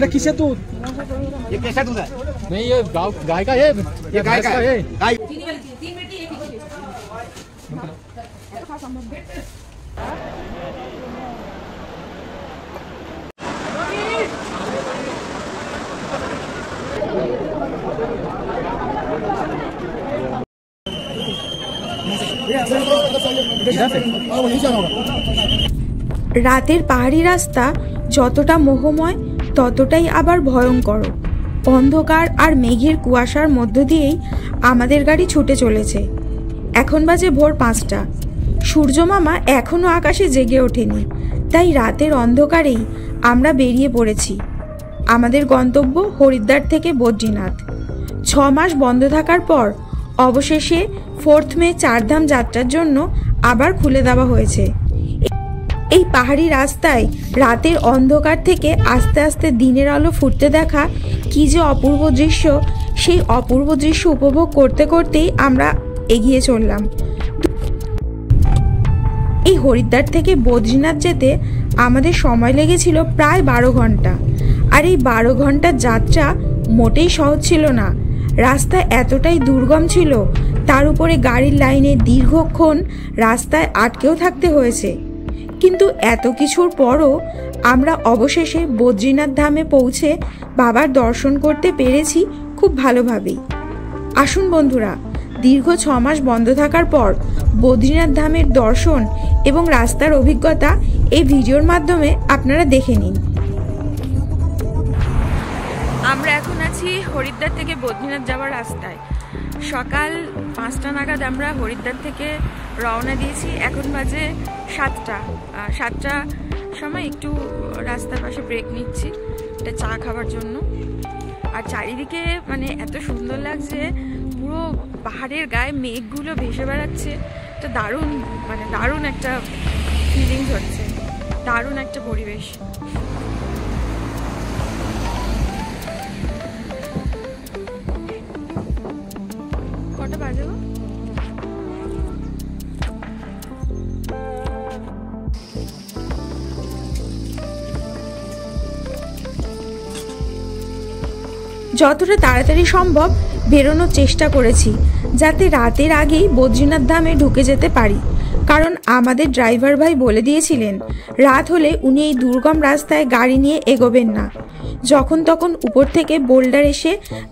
किसे दूध? ये कैसा दूध है? नहीं ये गाय का ये गाय का है। गाय রাতের পাহাড়ি রাস্তা যতটা মোহময় ততটাই আবার ভয়ঙ্কর। অন্ধকার আর মেঘের কুয়াশার মধ্য দিয়েই আমাদের গাড়ি ছুটে চলেছে। এখন বাজে ভোর 5টা। সূর্যমামা এখনও আকাশে জেগে ওঠেনি, তাই রাতের অন্ধকারেই আমরা বেরিয়ে পড়েছি। আমাদের গন্তব্য হরিদ্বার থেকে বদ্রীনাথ। 6 মাস বন্ধ থাকার পর অবশেষে 4 মে চারধাম যাত্রার জন্য আবার খুলে দেওয়া হয়েছে। এই পাহাড়ি রাস্তায় রাতের অন্ধকার থেকে আস্তে আস্তে দিনের আলো ফুটতে দেখা কি যে অপূর্ব দৃশ্য, সেই অপূর্ব দৃশ্য উপভোগ করতে করতেই আমরা এগিয়ে চললাম। এই হরিদ্বার থেকে বদ্রীনাথ যেতে আমাদের সময় লেগেছিল প্রায় 12 ঘন্টা। আর এই 12 ঘন্টার যাত্রা মোটেই সহজ ছিল না। রাস্তা এতটাই দুর্গম ছিল, তার উপরে গাড়ির লাইনে দীর্ঘক্ষণ রাস্তায় আটকেও থাকতে হয়েছে। কিন্তু এত কিছুর পরও আমরা অবশেষে বদ্রীনাথ ধামে পৌঁছে বাবার দর্শন করতে পেরেছি খুব ভালোভাবেই। আসুন বন্ধুরা, দীর্ঘ 6 মাস বন্ধ থাকার পর বদ্রীনাথ ধামের দর্শন এবং রাস্তার অভিজ্ঞতা এই ভিডিওর মাধ্যমে আপনারা দেখে নিন। আমরা এখন আছি হরিদ্বার থেকে বদ্রীনাথ যাওয়ার রাস্তায়। সকাল 5টা নাগাদ আমরা হরিদ্বার থেকে রওনা দিয়েছি। এখন বাজে 7টা। 7টার সময় একটু রাস্তার পাশে ব্রেক নিচ্ছি এটা চা খাবার জন্য। আর চারিদিকে মানে এত সুন্দর লাগছে, পুরো পাহাড়ের গায়ে মেঘগুলো ভেসে বেড়াচ্ছে। একটা দারুণ একটা ফিলিংস হচ্ছে, দারুণ একটা পরিবেশ। কটা বাজে? যতটা তাড়াতাড়ি সম্ভব বেরোনোর চেষ্টা করেছি, যাতে রাতের আগেই বদ্রীনাথ ধামে ঢুকে যেতে পারি। কারণ আমাদের ড্রাইভার ভাই বলে দিয়েছিলেন রাত হলে উনি এই দুর্গম রাস্তায় গাড়ি নিয়ে এগোবেন না। যখন তখন উপর থেকে বোল্ডার এসে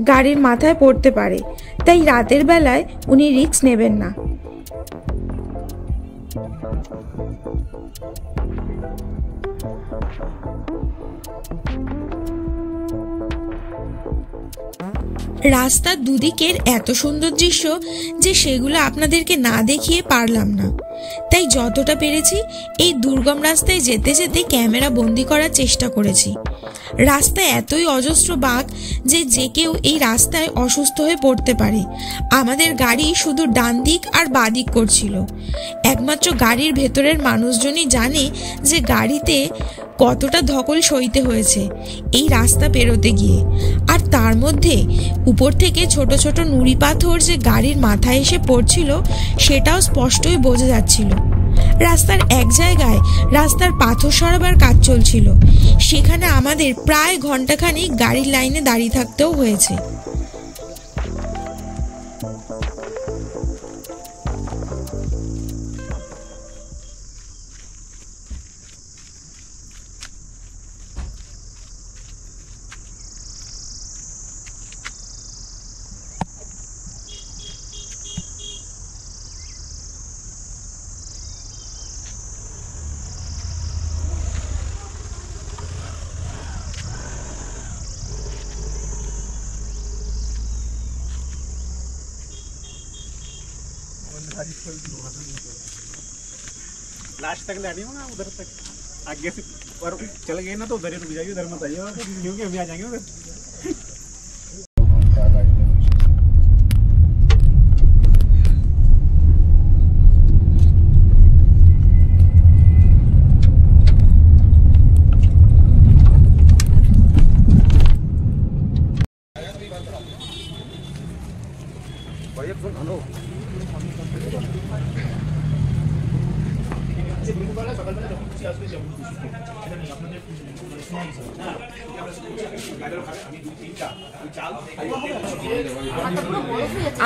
গাড়ির মাথায় পড়তে পারে, তাই রাতের বেলায় উনি রিস্ক নেবেন না। রাস্তার দুদিকের এত সুন্দর দৃশ্য যে সেগুলো আপনাদেরকে না দেখিয়ে পারলাম না, তাই যতটা পেরেছি এই দুর্গম রাস্তায় যেতে যেতে ক্যামেরা বন্দি করার চেষ্টা করেছি। রাস্তায় এতই অজস্র বাঁক যে কেউ এই রাস্তায় অসুস্থ হয়ে পড়তে পারে। আমাদের গাড়ি শুধু ডান দিক আর বাঁ দিক করছিল। একমাত্র গাড়ির ভেতরের মানুষজনই জানে যে গাড়িতে কতটা ধকল সইতে হয়েছে এই রাস্তা পেরোতে গিয়ে। আর তার মধ্যে উপর থেকে ছোট ছোট নুড়ি পাথর যে গাড়ির মাথায় এসে পড়ছিল সেটাও স্পষ্টই বোঝা যাচ্ছিল। রাস্তার এক জায়গায় রাস্তার পাথর সরাবার কাজ চলছিল, সেখানে আমাদের প্রায় ঘন্টাখানিক গাড়ির লাইনে দাঁড়িয়ে থাকতেও হয়েছে। लास्ट तक ले ना उधर तक, आगे से और चले गए ना तो उधर ही रुक जाइए, उधर मत आइए, क्योंकि हम आ जाएंगे उधर।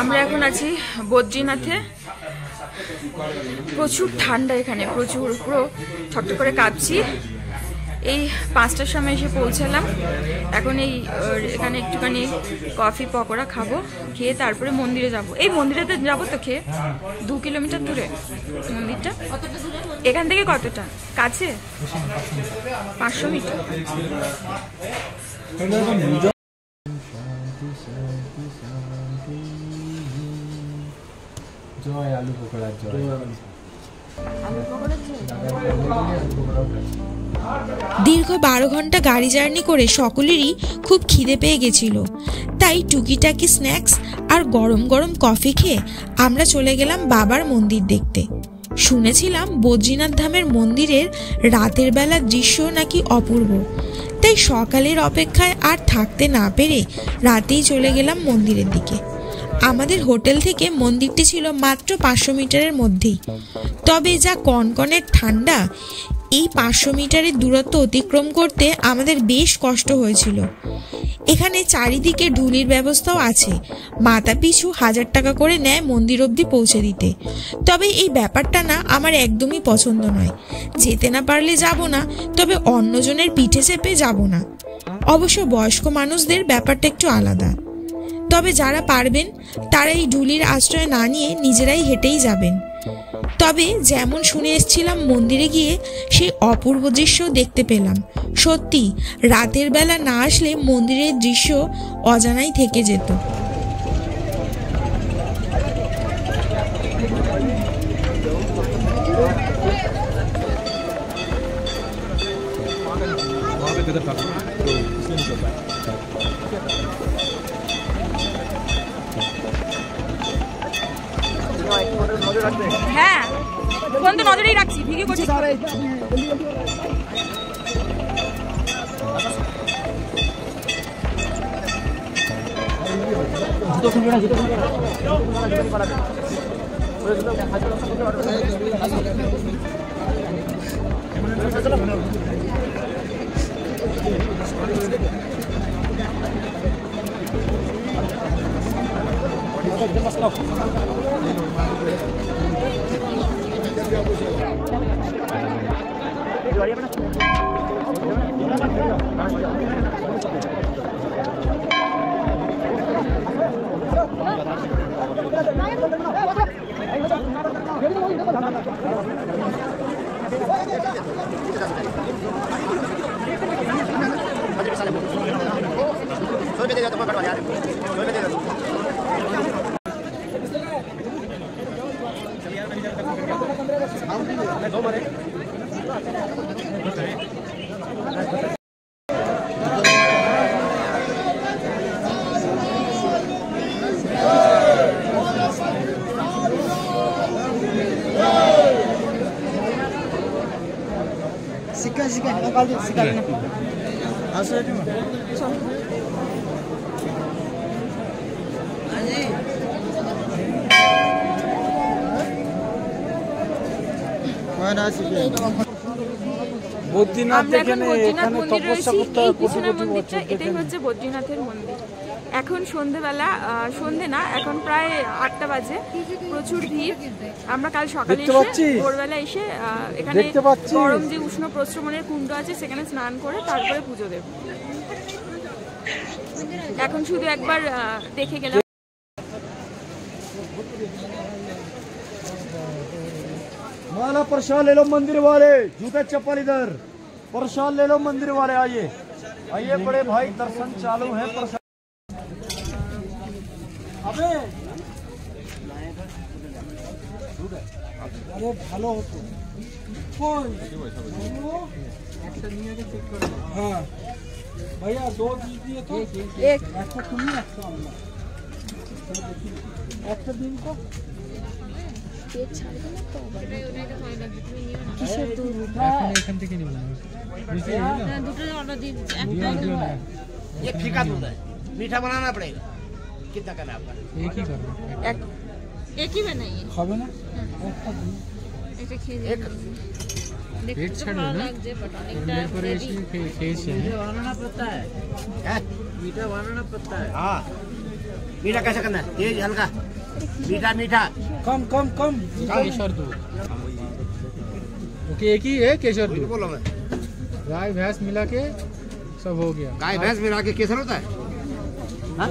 আমরা এখন আছি বদ্রীনাথে। প্রচুর ঠান্ডা এখানে, প্রচুর, পুরো ঠকঠক করে কাঁপছি। এই 5টার সময় এসে পৌঁছালাম। এখন এখানে একটুখানি কফি পকোড়া খাবো, খেয়ে তারপরে মন্দিরে যাব। এই মন্দিরেতে যাবো তো খেয়ে, 2 কিলোমিটার দূরে মন্দিরটা। এখান থেকে কতটা কাছে? 500 মিটার। জয় আলু পকোড়া, জয় দীর্ঘ 12 ঘন্টা গাড়ি জার্নি করে সকলেরই খুব খিদে পেয়ে গেছিল, তাই টুকিটাকি স্ন্যাক্স আর গরম গরম কফি খেয়ে আমরা চলে গেলাম বাবার মন্দির দেখতে। শুনেছিলাম বদ্রীনাথ ধামের মন্দিরের রাতের বেলার দৃশ্য নাকি অপূর্ব, তাই সকালের অপেক্ষায় আর থাকতে না পেরে রাতেই চলে গেলাম মন্দিরের দিকে। আমাদের হোটেল থেকে মন্দিরটি ছিল মাত্র 500 মিটারের মধ্যেই, তবে যা কনকনের ঠান্ডা, এই 500 মিটারের দূরত্ব অতিক্রম করতে আমাদের বেশ কষ্ট হয়েছিল। এখানে চারিদিকে ঢুলির ব্যবস্থাও আছে, মাথা পিছু 1000 টাকা করে নেয় মন্দির অবধি পৌঁছে দিতে। তবে এই ব্যাপারটা না আমার একদমই পছন্দ নয়। যেতে না পারলে যাব না, তবে অন্যজনের পিঠে চেপে যাব না। অবশ্য বয়স্ক মানুষদের ব্যাপারটা একটু আলাদা। তবে যারা পারবেন তারা এই ঢুলির আশ্রয় না নিয়ে নিজেরাই হেঁটেই যাবেন। তবে যেমন শুনে এসেছিলাম, মন্দিরে গিয়ে সেই অপূর্ব দৃশ্য দেখতে পেলাম। সত্যি রাতের বেলা না আসলে মন্দিরের দৃশ্য অজানাই থেকে যেত। হ্যাঁ, ফোন তো নজরেই রাখছি, ভিডিও করছি। বদ্রীনাথ এখানে তপস্যা করতে হয় কোটি কোটি বছর। এটাই হচ্ছে বদ্রীনাথের মন্দির। এখন সন্ধেবেলা, সন্ধে না, এখন প্রায় 8টা বাজে। প্রচুর ভিড়। আমরা কাল সকালে এসে ভোরবেলা এসে এখানে গরম যে উষ্ণ প্রস্রবণের কুণ্ড আছে সেখানে স্নান করে তারপরে পুজো দেব। এখন শুধু একবার দেখে গেলাম। माला प्रसाद ले लो मंदिर वाले, जूते चप्पल इधर, प्रसाद ले लो मंदिर वाले। आइए आइए बड़े भाई, दर्शन चालू है। प्रसाद अबे अरे ভালো হতো কোন हाँ भैया 2 दीजिए तो एक একটা তুমি একটা আমরা একটা দিন তো পেট ছাড়বে না তো ওটা হয় না। তুমি নিও না, কিসের দুধ এখন এখান থেকে নিব না, বুঝতে না দুটো অর্ডার দিন। একটা ये फीका दूध है, मीठा बनाना पड़ेगा। कितना करना आपका? एक ही करना, एक ही बनाइए। खावे ना একটা দিন, এটা খেয়ে দেখতে পেট তো ছাড়বে ভালো না? লাগছে বাট অনেকটা মেয়ের পরে heavy। এসে খেয়েছি আমি। हाँ मीठा कैसे करना है तेज हल्का मीठा मीठा कम कम कम केशर दूध ओके एक ही है केशर दूध बोलो मैं गाय भैंस मिला के सब हो गया गाय भैंस मिला के केसर होता है हाँ?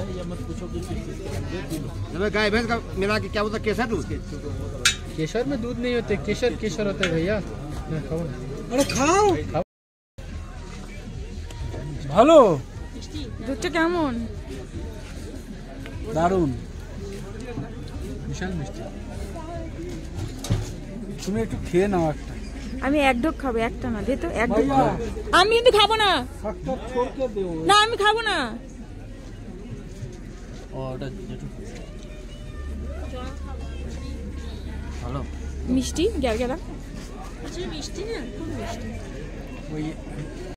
जब गाय भैंस का मिला के क्या होता है केसर दूध केशर में दूध नहीं होते केशर केशर होता है भैया ना, खाओ ना अरे खाओ ভালো দুধটা কেমন? দারুণ। विशाल मिष्टी তুমি একটু খেয়ে নাও একটা। আমি এক ঢোক খাবো, একটা না, দে তো এক ঢোক খাবো। আমি কিন্তু খাবো না, শাকটা ছড়কে দেও। না আমি খাবো না। ওটা ভালো মিষ্টি গ্যার গ্যারা আসলে মিষ্টি না, খুব মিষ্টি। ওই